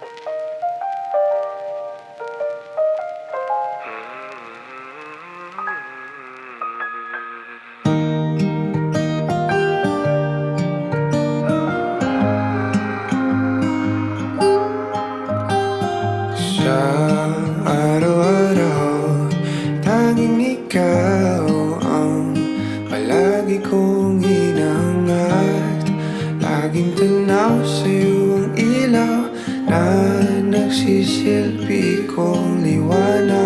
Sa araw-araw, tanging ikaw ang palagi kong hinahangad. Laging tanaw sa'yo ang ilaw na nagsisilbi kong liwanag.